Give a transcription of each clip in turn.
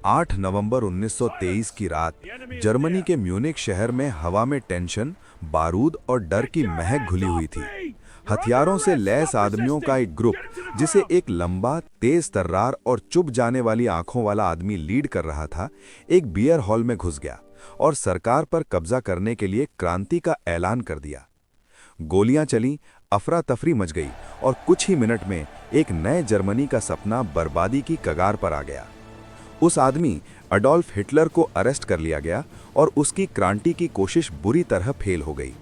8 नवंबर 1923 की रात जर्मनी के म्यूनिख शहर में हवा में टेंशन, बारूद और डर की महक घुली हुई थी। हथियारों से लैस आदमियों का एक ग्रुप, जिसे एक लंबा, तेज तर्रार और चुप जाने वाली आंखों वाला आदमी लीड कर रहा था, एक बियर हॉल में घुस गया और सरकार पर कब्जा करने के लिए क्रांति का ऐलान कर दिया। गोलियां चलीं, अफरा तफरी मच गई और कुछ ही मिनट में एक नए जर्मनी का सपना बर्बादी की कगार पर आ गया। उस आदमी अडोल्फ हिटलर को अरेस्ट कर लिया गया और उसकी क्रांति की कोशिश बुरी तरह फेल हो गई।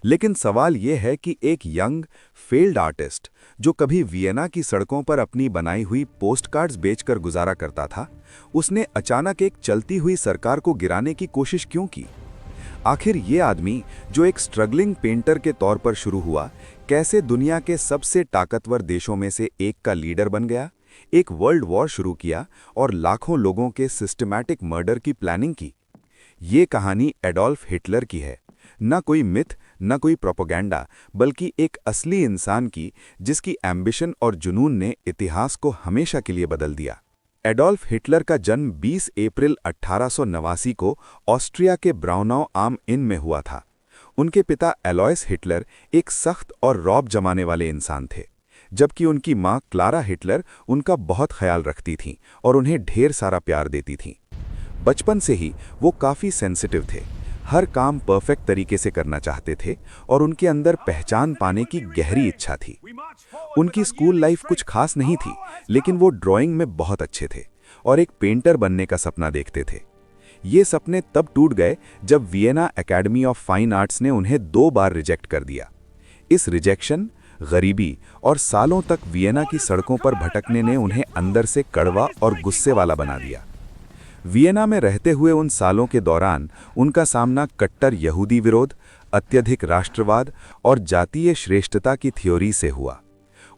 लेकिन सवाल यह है कि एक यंग, फेल्ड आर्टिस्ट, जो कभी वियना की सड़कों पर अपनी बनाई हुई पोस्टकार्ड्स बेचकर गुजारा करता था, उसने अचानक एक चलती हुई सरकार को गिराने की कोशिश क्यों की? आखिर ये आदमी, जो एक स्ट्रगलिंग पेंटर के तौर पर शुरू हुआ, कैसे दुनिया के सबसे ताकतवर देशों में से एक का लीडर बन गया, एक वर्ल्ड वॉर शुरू किया और लाखों लोगों के सिस्टमैटिक मर्डर की प्लानिंग की? ये कहानी एडोल्फ हिटलर की है, न कोई मिथ, न कोई प्रोपेगेंडा, बल्कि एक असली इंसान की, जिसकी एम्बिशन और जुनून ने इतिहास को हमेशा के लिए बदल दिया। एडोल्फ हिटलर का जन्म 20 अप्रैल 1889 को ऑस्ट्रिया के ब्राउनाउ आम इन में हुआ था। उनके पिता एलॉयस हिटलर एक सख्त और रौब जमाने वाले इंसान थे, जबकि उनकी मां क्लारा हिटलर उनका बहुत ख्याल रखती थीं और उन्हें ढेर सारा प्यार देती थीं। बचपन से ही वो काफ़ी सेंसिटिव थे, हर काम परफेक्ट तरीके से करना चाहते थे और उनके अंदर पहचान पाने की गहरी इच्छा थी। उनकी स्कूल लाइफ कुछ खास नहीं थी, लेकिन वो ड्राइंग में बहुत अच्छे थे और एक पेंटर बनने का सपना देखते थे। ये सपने तब टूट गए जब Vienna academy of fine arts ने उन्हें 2 बार रिजेक्ट कर दिया। इस रिजेक्शन, गरीबी और सालों तक वियना की सड़कों पर भटकने ने उन्हें अंदर से कड़वा और गुस्से वाला बना दिया। वियना में रहते हुए उन सालों के दौरान उनका सामना कट्टर यहूदी विरोध, अत्यधिक राष्ट्रवाद और जातीय श्रेष्ठता की थ्योरी से हुआ।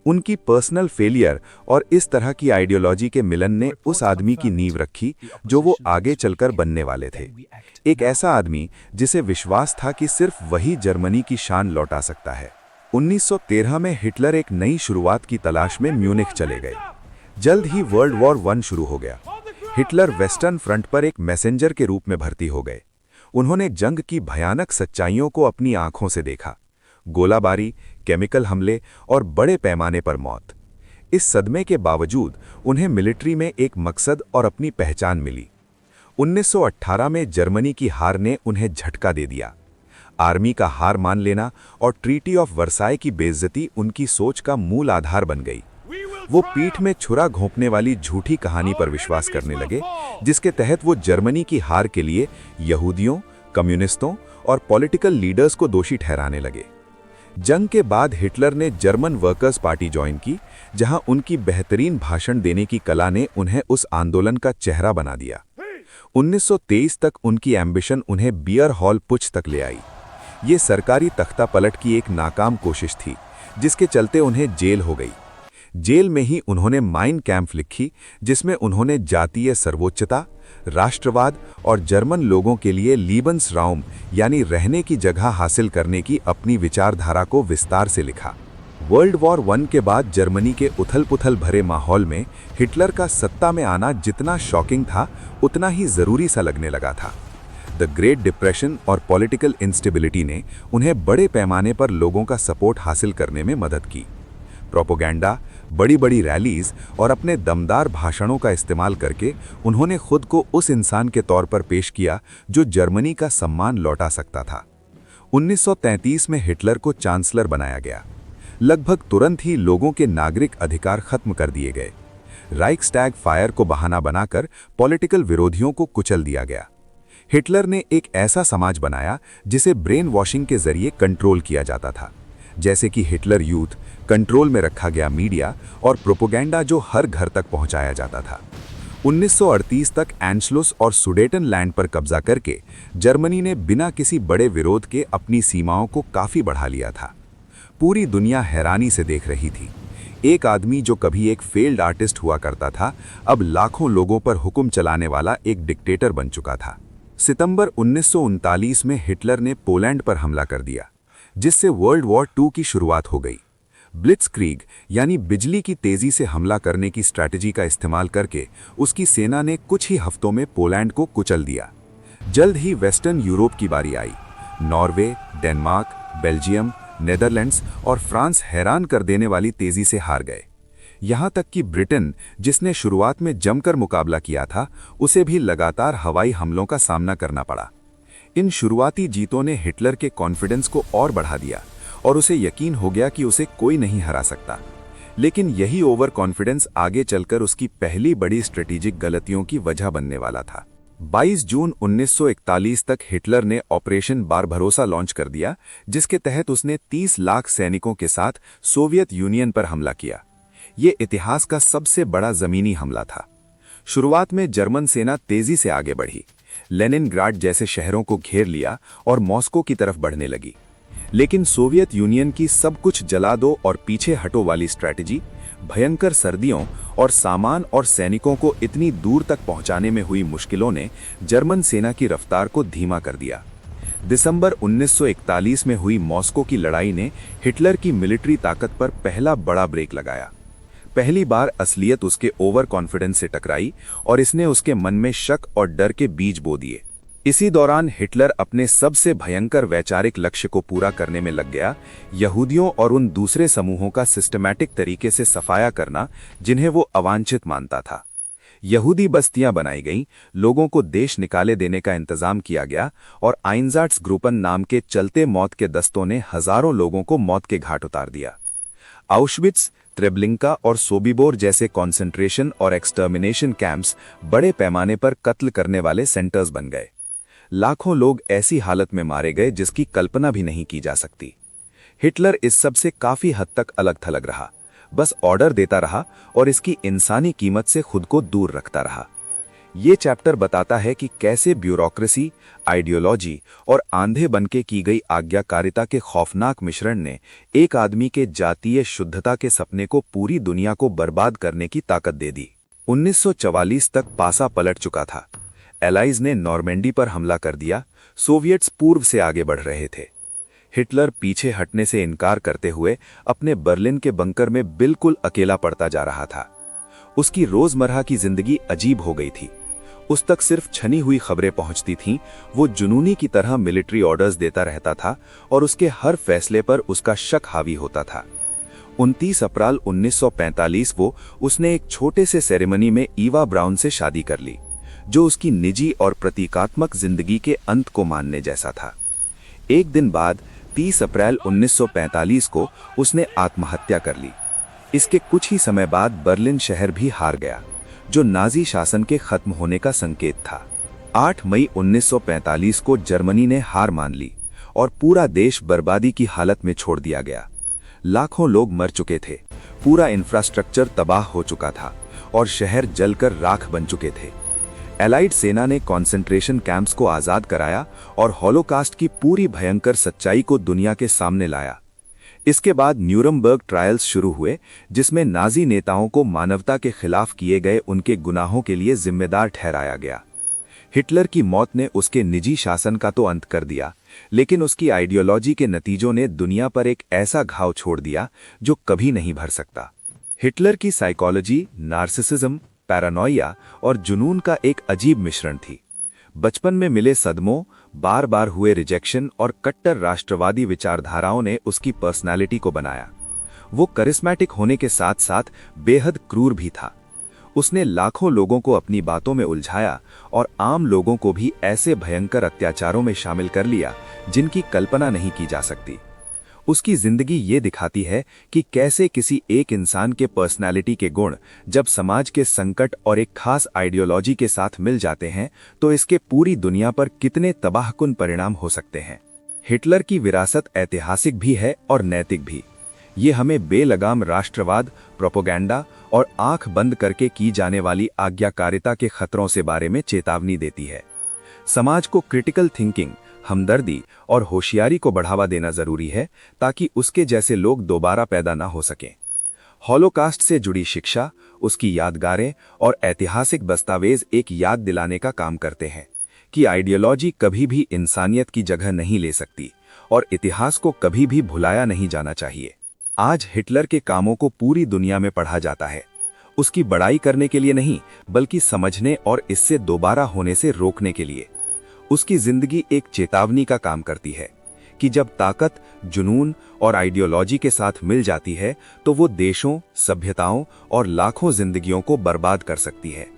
उनकी पर्सनल फेलियर और इस तरह की आइडियोलॉजी के मिलन ने उस आदमी की नींव रखी जो वो आगे चलकर बनने वाले थे। एक ऐसा आदमी जिसे विश्वास था कि सिर्फ वही जर्मनी की शान लौटा सकता है। 1913 में हिटलर एक नई शुरुआत की तलाश में म्यूनिख चले गए। जल्द ही वर्ल्ड वॉर 1 शुरू हो गया। हिटलर वेस्टर्न फ्रंट पर एक मैसेंजर के रूप में भर्ती हो गए। उन्होंने जंग की भयानक सच्चाइयों को अपनी आंखों से देखा, गोलाबारी, केमिकल हमले और बड़े पैमाने पर मौत। इस सदमे के बावजूद उन्हें मिलिट्री में एक मकसद और अपनी पहचान मिली। 1918 में जर्मनी की हार ने उन्हें झटका दे दिया। आर्मी का हार मान लेना और ट्रीटी ऑफ वर्साई की बेइज्जती उनकी सोच का मूल आधार बन गई। वो पीठ में छुरा घोंपने वाली झूठी कहानी पर विश्वास करने लगे, जिसके तहत वो जर्मनी की हार के लिए यहूदियों, कम्युनिस्टों और पॉलिटिकल लीडर्स को दोषी ठहराने लगे। जंग के बाद हिटलर ने जर्मन वर्कर्स पार्टी ज्वाइन की, जहां उनकी बेहतरीन भाषण देने की कला ने उन्हें उस आंदोलन का चेहरा बना दिया। 1923 तक उनकी एम्बिशन उन्हें बियर हॉल पुच तक ले आई। ये सरकारी तख्ता पलट की एक नाकाम कोशिश थी, जिसके चलते उन्हें जेल हो गई। जेल में ही उन्होंने माइन कैंप लिखी, जिसमें उन्होंने जातीय सर्वोच्चता, राष्ट्रवाद और जर्मन लोगों के लिए लीबन्सराउम यानी रहने की जगह हासिल करने की अपनी विचारधारा को विस्तार से लिखा। वर्ल्ड वॉर 1 के बाद जर्मनी के उथल-पुथल भरे माहौल में हिटलर का सत्ता में आना जितना शॉकिंग था, उतना ही जरूरी सा लगने लगा था। द ग्रेट डिप्रेशन और पॉलिटिकल इंस्टेबिलिटी ने उन्हें बड़े पैमाने पर लोगों का सपोर्ट हासिल करने में मदद की। प्रोपेगेंडा, बड़ी-बड़ी रैलीज और अपने दमदार भाषणों का इस्तेमाल करके उन्होंने खुद को उस इंसान के तौर पर पेश किया जो जर्मनी का सम्मान लौटा सकता था। 1933 में हिटलर को चांसलर बनाया गया। लगभग तुरंत ही लोगों के नागरिक अधिकार खत्म कर दिए गए। राइक्सटैग फायर को बहाना बनाकर पॉलिटिकल विरोधियों को कुचल दिया गया। हिटलर ने एक ऐसा समाज बनाया जिसे ब्रेन वॉशिंग के जरिए कंट्रोल किया जाता था, जैसे कि हिटलर यूथ, कंट्रोल में रखा गया मीडिया और प्रोपेगेंडा जो हर घर तक पहुंचाया जाता था। 1938 तक एंशलुस और सुडेटनलैंड पर कब्जा करके जर्मनी ने बिना किसी बड़े विरोध के अपनी सीमाओं को काफ़ी बढ़ा लिया था। पूरी दुनिया हैरानी से देख रही थी। एक आदमी जो कभी एक फेल्ड आर्टिस्ट हुआ करता था, अब लाखों लोगों पर हुक्म चलाने वाला एक डिक्टेटर बन चुका था। सितंबर 1939 में हिटलर ने पोलैंड पर हमला कर दिया, जिससे वर्ल्ड वॉर 2 की शुरुआत हो गई। ब्लिट्सक्रीग यानी बिजली की तेजी से हमला करने की स्ट्रैटेजी का इस्तेमाल करके उसकी सेना ने कुछ ही हफ्तों में पोलैंड को कुचल दिया। जल्द ही वेस्टर्न यूरोप की बारी आई। नॉर्वे, डेनमार्क, बेल्जियम, नेदरलैंड्स और फ्रांस हैरान कर देने वाली तेजी से हार गए। यहाँ तक कि ब्रिटेन, जिसने शुरुआत में जमकर मुकाबला किया था, उसे भी लगातार हवाई हमलों का सामना करना पड़ा। इन शुरुआती जीतों ने हिटलर के कॉन्फिडेंस को और बढ़ा दिया और उसे यकीन हो गया कि उसे कोई नहीं हरा सकता। लेकिन यही ओवर कॉन्फिडेंस आगे चलकर उसकी पहली बड़ी स्ट्रेटेजिक गलतियों की वजह बनने वाला था। 22 जून 1941 तक हिटलर ने ऑपरेशन बारबरोसा लॉन्च कर दिया, जिसके तहत उसने 30 लाख सैनिकों के साथ सोवियत यूनियन पर हमला किया। ये इतिहास का सबसे बड़ा जमीनी हमला था। शुरुआत में जर्मन सेना तेजी से आगे बढ़ी, लेनिनग्राड जैसे शहरों को घेर लिया और मॉस्को की तरफ बढ़ने लगी। लेकिन सोवियत यूनियन की सब कुछ जला दो और पीछे हटो वाली स्ट्रैटेजी, भयंकर सर्दियों और सामान और सैनिकों को इतनी दूर तक पहुंचाने में हुई मुश्किलों ने जर्मन सेना की रफ्तार को धीमा कर दिया। दिसंबर 1941 में हुई मॉस्को की लड़ाई ने हिटलर की मिलिट्री ताकत पर पहला बड़ा ब्रेक लगाया। पहली बार असलियत उसके ओवर कॉन्फिडेंस से टकराई और इसने उसके मन में शक और डर के बीज बो दिए। इसी दौरान हिटलर अपने सबसे भयंकर वैचारिक लक्ष्य को पूरा करने में लग गया, यहूदियों और उन दूसरे समूहों का सिस्टमैटिक तरीके से सफाया करना जिन्हें वो अवांछित मानता था। यहूदी बस्तियां बनाई गईं, लोगों को देश निकाले देने का इंतजाम किया गया और आइंज़ाट्सग्रुppen नाम के चलते मौत के दस्तों ने हजारों लोगों को मौत के घाट उतार दिया। आउशविट्स, त्रेब्लिंका और सोबिबोर जैसे कॉन्सेंट्रेशन और एक्सटर्मिनेशन कैंप्स बड़े पैमाने पर कत्ल करने वाले सेंटर्स बन गए। लाखों लोग ऐसी हालत में मारे गए जिसकी कल्पना भी नहीं की जा सकती। हिटलर इस सब से काफी हद तक अलग थलग रहा, बस ऑर्डर देता रहा और इसकी इंसानी कीमत से खुद को दूर रखता रहा। ये चैप्टर बताता है कि कैसे ब्यूरोक्रेसी, आइडियोलॉजी और आंधे बनके की गई आज्ञाकारिता के खौफनाक मिश्रण ने एक आदमी के जातीय शुद्धता के सपने को पूरी दुनिया को बर्बाद करने की ताकत दे दी। 1944 तक पासा पलट चुका था। एलाइज ने नॉर्मेंडी पर हमला कर दिया, सोवियट्स पूर्व से आगे बढ़ रहे थे। हिटलर पीछे हटने से इनकार करते हुए अपने बर्लिन के बंकर में बिल्कुल अकेला पड़ता जा रहा था। उसकी रोजमर्रा की जिंदगी अजीब हो गई थी। उस तक सिर्फ छनी हुई खबरें पहुंचती थीं, वो जुनूनी की तरह मिलिट्री ऑर्डर्स देता रहता था और उसके हर फैसले पर उसका शक हावी होता था। 29 अप्रैल 1945 उसने एक छोटे से सेरेमनी में ईवा ब्राउन से शादी कर ली, जो उसकी निजी और प्रतीकात्मक जिंदगी के अंत को मानने जैसा था। एक दिन बाद 30 अप्रैल 1945 को उसने आत्महत्या कर ली। इसके कुछ ही समय बाद बर्लिन शहर भी हार गया, जो नाजी शासन के खत्म होने का संकेत था। 8 मई 1945 को जर्मनी ने हार मान ली और पूरा देश बर्बादी की हालत में छोड़ दिया गया। लाखों लोग मर चुके थे, पूरा इंफ्रास्ट्रक्चर तबाह हो चुका था और शहर जलकर राख बन चुके थे। एलाइड सेना ने कॉन्सेंट्रेशन कैंप्स को आजाद कराया और हॉलोकास्ट की पूरी भयंकर सच्चाई को दुनिया के सामने लाया। इसके बाद न्यूरमबर्ग ट्रायल्स शुरू हुए, जिसमें नाजी नेताओं को मानवता के खिलाफ किए गए उनके गुनाहों के लिए जिम्मेदार ठहराया गया। हिटलर की मौत ने उसके निजी शासन का तो अंत कर दिया, लेकिन उसकी आइडियोलॉजी के नतीजों ने दुनिया पर एक ऐसा घाव छोड़ दिया जो कभी नहीं भर सकता। हिटलर की साइकोलॉजी नार्सिसिज्म, पैरानोइया और जुनून का एक अजीब मिश्रण थी। बचपन में मिले सदमों, बार बार हुए रिजेक्शन और कट्टर राष्ट्रवादी विचारधाराओं ने उसकी पर्सनालिटी को बनाया। वो करिस्मेटिक होने के साथ साथ बेहद क्रूर भी था। उसने लाखों लोगों को अपनी बातों में उलझाया और आम लोगों को भी ऐसे भयंकर अत्याचारों में शामिल कर लिया जिनकी कल्पना नहीं की जा सकती। उसकी जिंदगी ये दिखाती है कि कैसे किसी एक इंसान के पर्सनालिटी के गुण जब समाज के संकट और एक खास आइडियोलॉजी के साथ मिल जाते हैं तो इसके पूरी दुनिया पर कितने तबाहकुन परिणाम हो सकते हैं। हिटलर की विरासत ऐतिहासिक भी है और नैतिक भी। ये हमें बेलगाम राष्ट्रवाद, प्रोपेगेंडा और आंख बंद करके की जाने वाली आज्ञाकारिता के खतरों से बारे में चेतावनी देती है। समाज को क्रिटिकल थिंकिंग, हमदर्दी और होशियारी को बढ़ावा देना जरूरी है ताकि उसके जैसे लोग दोबारा पैदा ना हो सकें। हॉलोकास्ट से जुड़ी शिक्षा, उसकी यादगारें और ऐतिहासिक दस्तावेज एक याद दिलाने का काम करते हैं कि आइडियोलॉजी कभी भी इंसानियत की जगह नहीं ले सकती और इतिहास को कभी भी भुलाया नहीं जाना चाहिए। आज हिटलर के कामों को पूरी दुनिया में पढ़ा जाता है, उसकी बड़ाई करने के लिए नहीं, बल्कि समझने और इससे दोबारा होने से रोकने के लिए। उसकी जिंदगी एक चेतावनी का काम करती है कि जब ताकत, जुनून और आइडियोलॉजी के साथ मिल जाती है तो वो देशों, सभ्यताओं और लाखों जिंदगियों को बर्बाद कर सकती है।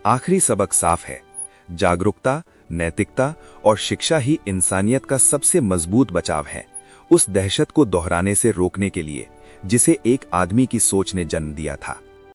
आखिरी सबक साफ है, जागरूकता, नैतिकता और शिक्षा ही इंसानियत का सबसे मजबूत बचाव है, उस दहशत को दोहराने से रोकने के लिए जिसे एक आदमी की सोच ने जन्म दिया था।